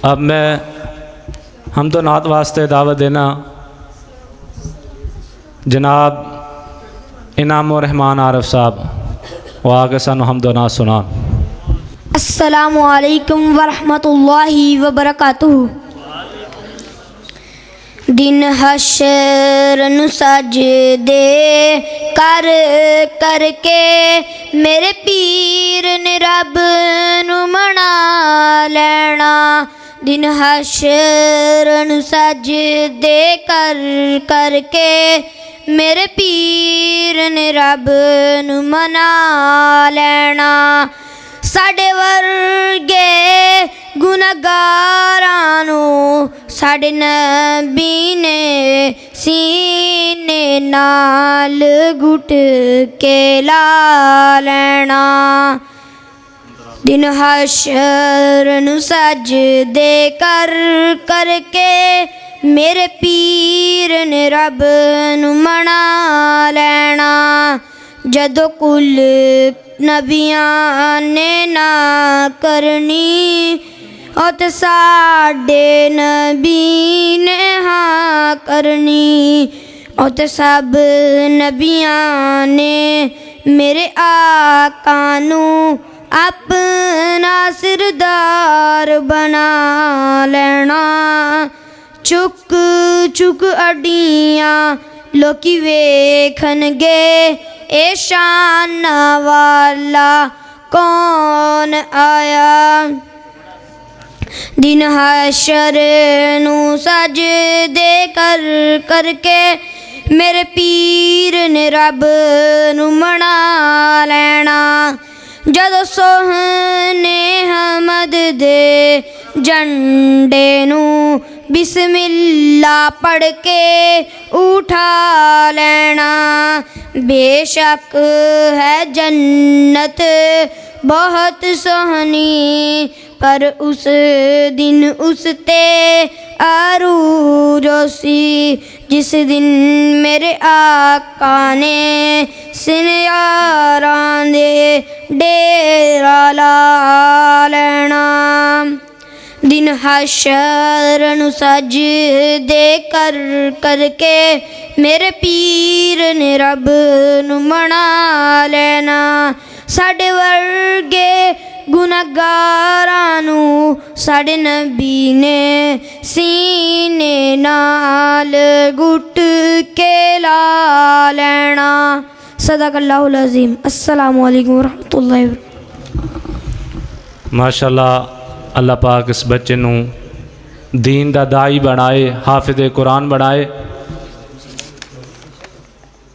अब मैं हम तो नात वास्ते दावत देना जनाब इनामुर रहमान आरिफ साहब वो आगे सानू हम दो नात सुना। अस्सलामु अलैकुम वरहमतुल्लाहि वबरकातुहू। दिन हशर नु सजदे कर करके मेरे पीर ने रब नु मना लेना। दिन हशर नु सजदे कर करके मेरे पीर ने रब नु मना लेना। साडे वर्गे गुनहगारां नूं साडे नबी ने सीने नाल घुट के ला लेना। दिन हशर नूं सजदे कर करके मेरे पीर ने रब नूं मना लेना। जदों कुल नबियां ने ना करनी उत साडे नबी ने हाँ करनी। उत सब नबियां ने मेरे आका नू अपना सिरदार बना लेना। चुक चुक अड्डियां लोकी वेखणगे ए शान वाला कौन आया। दिन हशर नू सजदे कर करके मेरे पीर ने रब नू मना लेना। जदों सोहने हमद दे झंडे नू बिस्मिल्ला पढ़ के उठा लेना। बेशक है जन्नत बहुत सोहनी पर उस दिन उसते आरूरोसी जिस दिन मेरे आका ने सिनयारां दे डेरा ला लेना। दिन हशर नू सजदे कर करके मेरे पीर ने रब नू मना लेना। साडे वर्गे गुनहगारां नू साडे नबी ने सीने नाल घुट के ला लेना। सदकल्लाहुल अज़ीम। अस्सलामु अलैकुम वरहमतुल्लाहि वबरकातुहू। माशाअल्लाह अल्लाह पाक इस बच्चे नू दीन दा दाई बनाए, हाफिज़ कुरान बनाए।